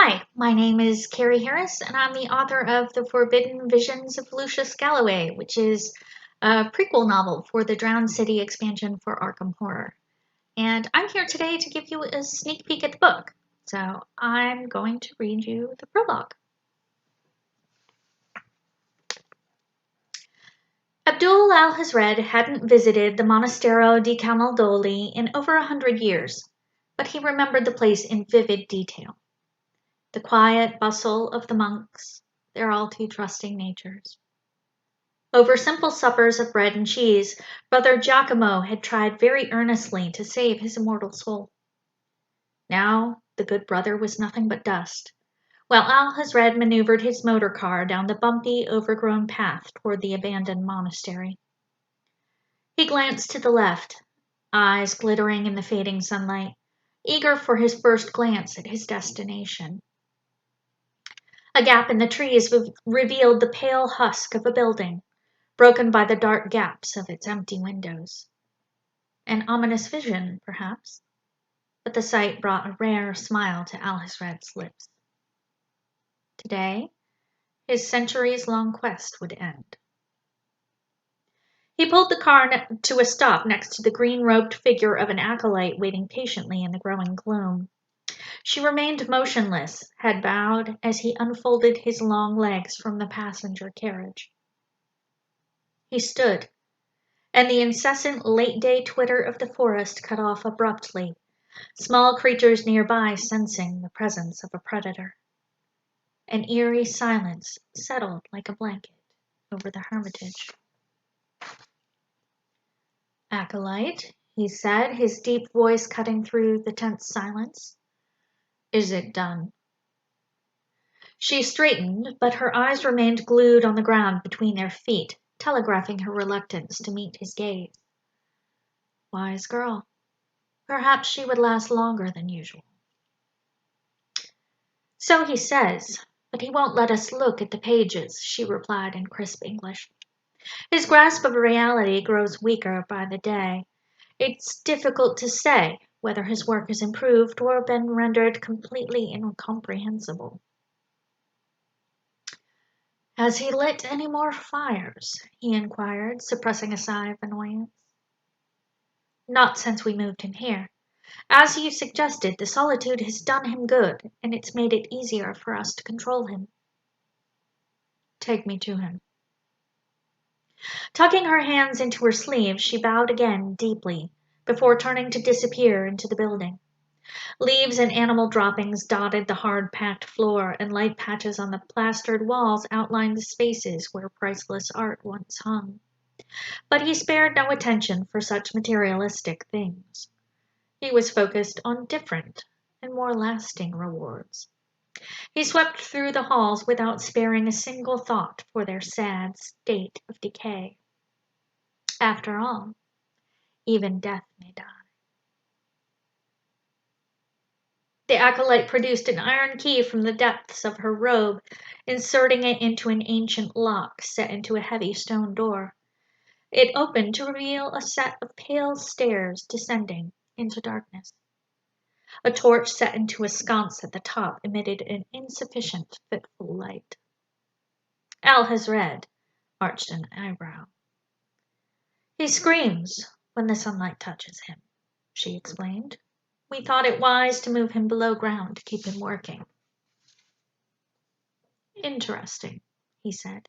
Hi, my name is Carrie Harris, and I'm the author of The Forbidden Visions of Lucius Galloway, which is a prequel novel for the Drowned City expansion for Arkham Horror. And I'm here today to give you a sneak peek at the book. So I'm going to read you the prologue. Abdul al-Hazred hadn't visited the Monastero di Camaldoli in over 100 years, but he remembered the place in vivid detail. The quiet bustle of the monks, their all too trusting natures. Over simple suppers of bread and cheese, Brother Giacomo had tried very earnestly to save his immortal soul. Now the good brother was nothing but dust, while Al-Hazred maneuvered his motor car down the bumpy, overgrown path toward the abandoned monastery. He glanced to the left, eyes glittering in the fading sunlight, eager for his first glance at his destination. A gap in the trees revealed the pale husk of a building, broken by the dark gaps of its empty windows. An ominous vision, perhaps, but the sight brought a rare smile to Al-Hazred's lips. Today, his centuries-long quest would end. He pulled the car to a stop next to the green-robed figure of an acolyte waiting patiently in the growing gloom. She remained motionless, head bowed, as he unfolded his long legs from the passenger carriage. He stood, and the incessant late-day twitter of the forest cut off abruptly, small creatures nearby sensing the presence of a predator. An eerie silence settled like a blanket over the hermitage. "Acolyte," he said, his deep voice cutting through the tense silence. "Is it done?" She straightened, but her eyes remained glued on the ground between their feet, telegraphing her reluctance to meet his gaze. Wise girl. Perhaps she would last longer than usual. "So he says, but he won't let us look at the pages," she replied in crisp English. "His grasp of reality grows weaker by the day. It's difficult to say whether his work has improved or been rendered completely incomprehensible." "Has he lit any more fires?" he inquired, suppressing a sigh of annoyance. "Not since we moved him here. As you suggested, the solitude has done him good, and it's made it easier for us to control him." "Take me to him." Tucking her hands into her sleeves, she bowed again deeply, before turning to disappear into the building. Leaves and animal droppings dotted the hard-packed floor, and light patches on the plastered walls outlined the spaces where priceless art once hung. But he spared no attention for such materialistic things. He was focused on different and more lasting rewards. He swept through the halls without sparing a single thought for their sad state of decay. After all, even death may die. The acolyte produced an iron key from the depths of her robe, inserting it into an ancient lock set into a heavy stone door. It opened to reveal a set of pale stairs descending into darkness. A torch set into a sconce at the top emitted an insufficient, fitful light. Al-Hazred arched an eyebrow. "He screams when the sunlight touches him," she explained. "We thought it wise to move him below ground to keep him working." "Interesting," he said.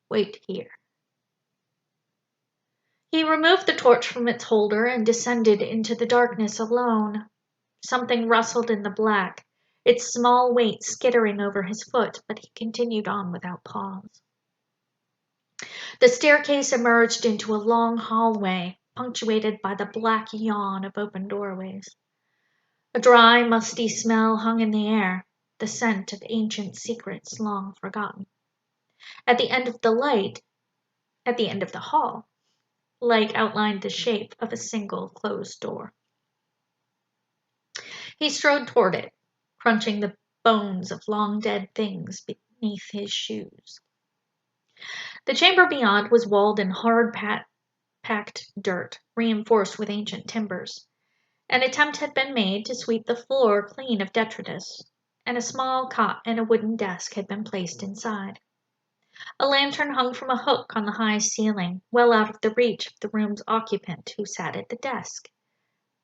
"Wait here." He removed the torch from its holder and descended into the darkness alone. Something rustled in the black, its small weight skittering over his foot, but he continued on without pause. The staircase emerged into a long hallway, punctuated by the black yawn of open doorways. A dry, musty smell hung in the air, the scent of ancient secrets long forgotten. At the end of the hall, light outlined the shape of a single closed door. He strode toward it, crunching the bones of long-dead things beneath his shoes. The chamber beyond was walled in hard-packed dirt, reinforced with ancient timbers. An attempt had been made to sweep the floor clean of detritus, and a small cot and a wooden desk had been placed inside. A lantern hung from a hook on the high ceiling, well out of the reach of the room's occupant, who sat at the desk,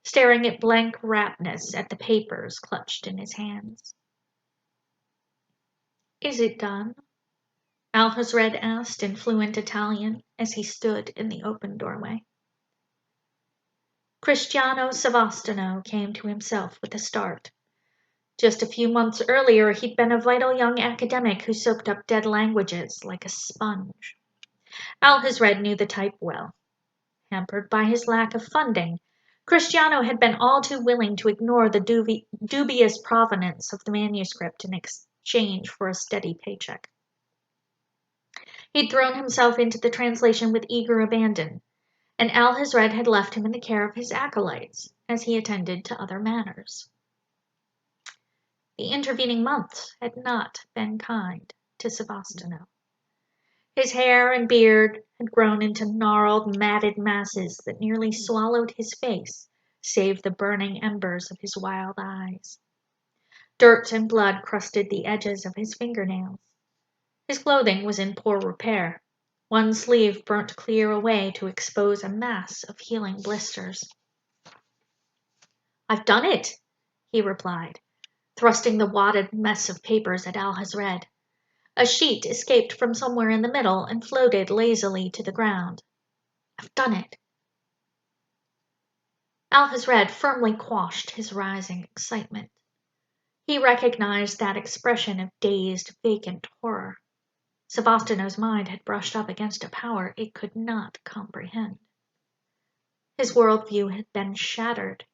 staring at blank raptness at the papers clutched in his hands. "Is it done?" Alhazred asked in fluent Italian as he stood in the open doorway. Cristiano Savastano came to himself with a start. Just a few months earlier, he'd been a vital young academic who soaked up dead languages like a sponge. Alhazred knew the type well. Hampered by his lack of funding, Cristiano had been all too willing to ignore the dubious provenance of the manuscript in exchange for a steady paycheck. He'd thrown himself into the translation with eager abandon, and Alhazred had left him in the care of his acolytes as he attended to other matters. The intervening months had not been kind to Savastano. His hair and beard had grown into gnarled, matted masses that nearly swallowed his face, save the burning embers of his wild eyes. Dirt and blood crusted the edges of his fingernails. His clothing was in poor repair. One sleeve burnt clear away to expose a mass of healing blisters. "I've done it," he replied, thrusting the wadded mess of papers at Alhazred. A sheet escaped from somewhere in the middle and floated lazily to the ground. "I've done it." Alhazred firmly quashed his rising excitement. He recognized that expression of dazed, vacant horror. Savastano's mind had brushed up against a power it could not comprehend. His worldview had been shattered,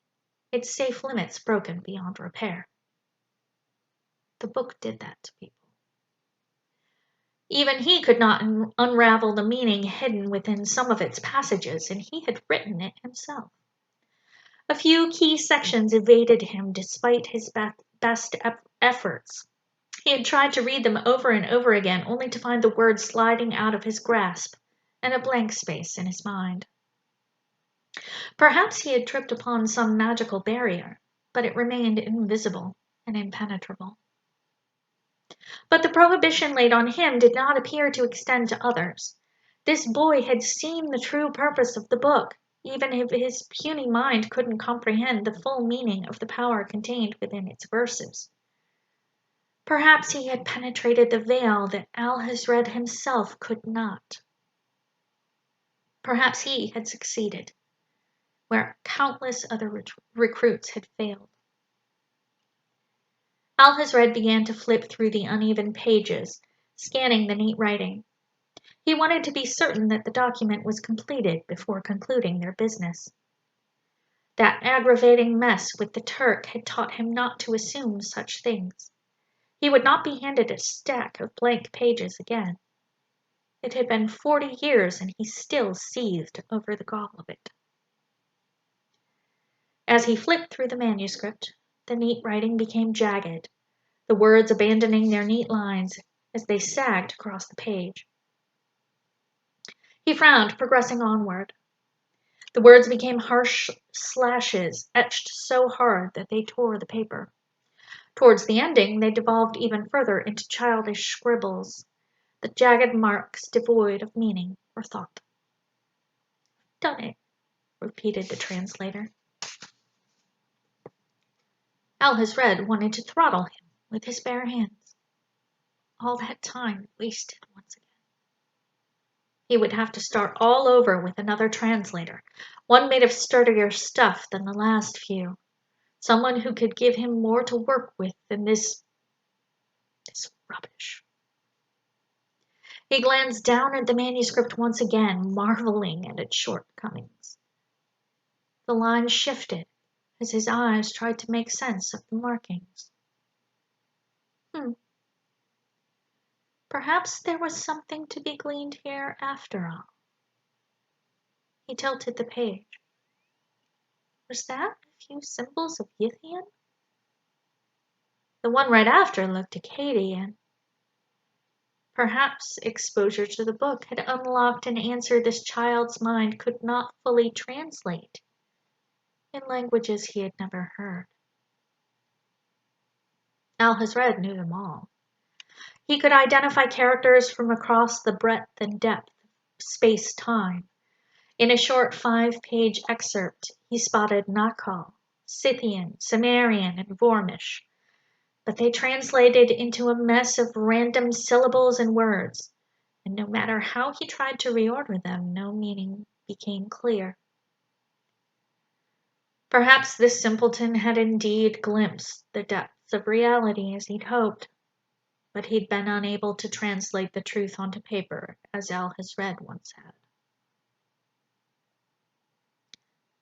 its safe limits broken beyond repair. The book did that to people. Even he could not unravel the meaning hidden within some of its passages, and he had written it himself. A few key sections evaded him despite his best efforts. He had tried to read them over and over again, only to find the words sliding out of his grasp and a blank space in his mind. Perhaps he had tripped upon some magical barrier, but it remained invisible and impenetrable. But the prohibition laid on him did not appear to extend to others. This boy had seen the true purpose of the book, even if his puny mind couldn't comprehend the full meaning of the power contained within its verses. Perhaps he had penetrated the veil that Alhazred himself could not. Perhaps he had succeeded, where countless other recruits had failed. Alhazred began to flip through the uneven pages, scanning the neat writing. He wanted to be certain that the document was completed before concluding their business. That aggravating mess with the Turk had taught him not to assume such things. He would not be handed a stack of blank pages again. It had been 40 years and he still seethed over the gall of it. As he flipped through the manuscript, the neat writing became jagged, the words abandoning their neat lines as they sagged across the page. He frowned, progressing onward. The words became harsh slashes, etched so hard that they tore the paper. Towards the ending, they devolved even further into childish scribbles, the jagged marks devoid of meaning or thought. "Done it," repeated the translator. Alhazred wanted to throttle him with his bare hands. All that time wasted once again. He would have to start all over with another translator, one made of sturdier stuff than the last few, someone who could give him more to work with than this rubbish. He glanced down at the manuscript once again, marveling at its shortcomings. The lines shifted as his eyes tried to make sense of the markings. Perhaps there was something to be gleaned here after all. He tilted the page. Was that a few symbols of Yithian? The one right after looked Akkadian. Perhaps exposure to the book had unlocked an answer this child's mind could not fully translate in languages he had never heard. Alhazred knew them all. He could identify characters from across the breadth and depth of space-time. In a short 5-page excerpt, he spotted Nakal, Scythian, Cimmerian, and Vormish, but they translated into a mess of random syllables and words, and no matter how he tried to reorder them, no meaning became clear. Perhaps this simpleton had indeed glimpsed the depths of reality as he'd hoped, but he'd been unable to translate the truth onto paper as Alhazred once had.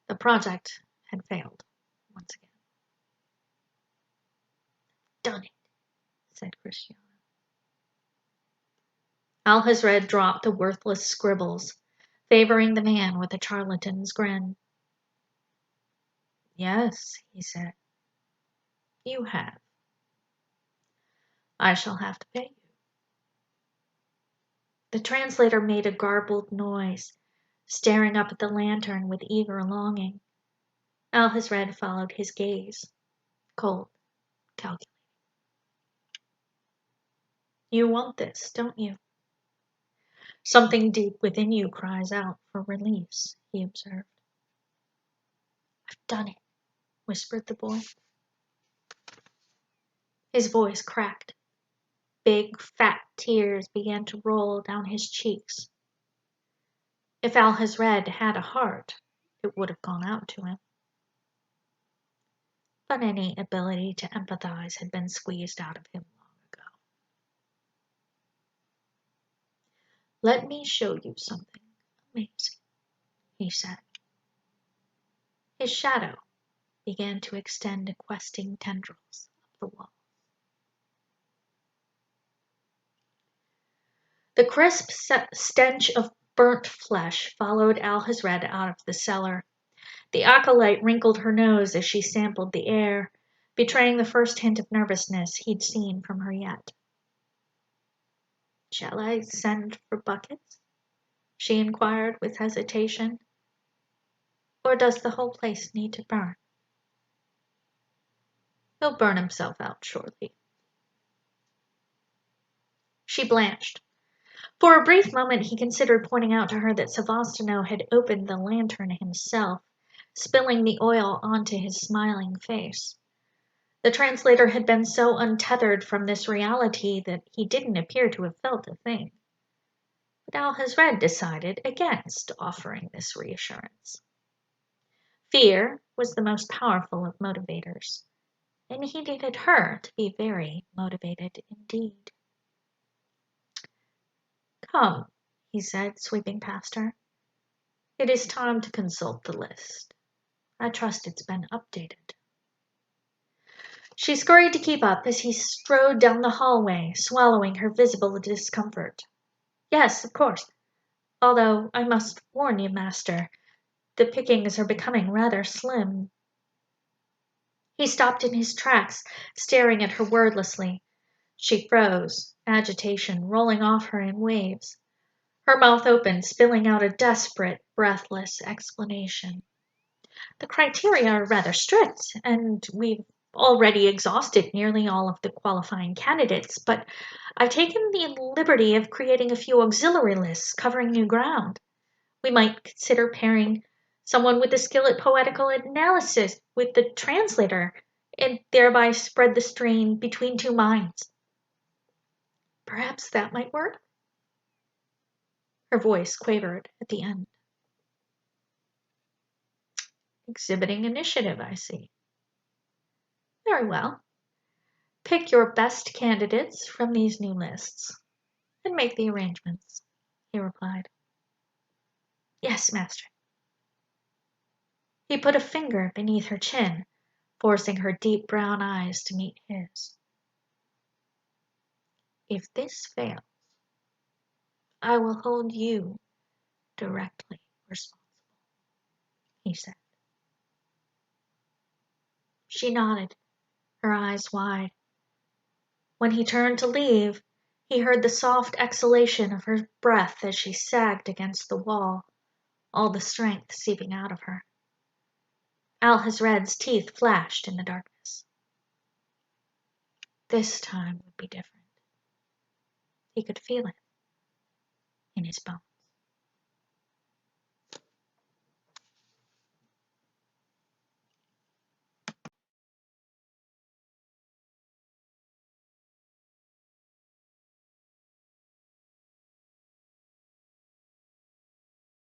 The project had failed once again. "Done it," said Christiana. Alhazred dropped the worthless scribbles, favoring the man with a charlatan's grin. "Yes," he said, "you have. I shall have to pay you." The translator made a garbled noise, staring up at the lantern with eager longing. Alhazred followed his gaze, cold, calculating. "You want this, don't you?" "Something deep within you cries out for release," he observed. "I've done it," whispered the boy. His voice cracked. Big, fat tears began to roll down his cheeks. If Alhazred had a heart, it would have gone out to him. But any ability to empathize had been squeezed out of him long ago. "Let me show you something amazing," he said. His shadow began to extend questing tendrils up the wall. The crisp stench of burnt flesh followed Alhazred out of the cellar. The acolyte wrinkled her nose as she sampled the air, betraying the first hint of nervousness he'd seen from her yet. "Shall I send for buckets?" she inquired with hesitation. "Or does the whole place need to burn?" "He'll burn himself out shortly." She blanched. For a brief moment he considered pointing out to her that Savastano had opened the lantern himself, spilling the oil onto his smiling face. The translator had been so untethered from this reality that he didn't appear to have felt a thing. But Alhazred decided against offering this reassurance. Fear was the most powerful of motivators, and he needed her to be very motivated indeed. "Come," he said, sweeping past her. "It is time to consult the list. I trust it's been updated." She scurried to keep up as he strode down the hallway, swallowing her visible discomfort. "Yes, of course. Although I must warn you, master, the pickings are becoming rather slim." He stopped in his tracks, staring at her wordlessly. She froze, agitation rolling off her in waves. Her mouth opened, spilling out a desperate, breathless explanation. "The criteria are rather strict, and we've already exhausted nearly all of the qualifying candidates, but I've taken the liberty of creating a few auxiliary lists covering new ground. We might consider pairing someone with a skill at poetical analysis with the translator, and thereby spread the strain between two minds." "Perhaps that might work?" Her voice quavered at the end. "Exhibiting initiative, I see." "Very well. Pick your best candidates from these new lists, and make the arrangements," he replied. "Yes, master." He put a finger beneath her chin, forcing her deep brown eyes to meet his. "If this fails, I will hold you directly responsible," he said. She nodded, her eyes wide. When he turned to leave, he heard the soft exhalation of her breath as she sagged against the wall, all the strength seeping out of her. Alhazred's teeth flashed in the darkness. This time would be different. He could feel it in his bones.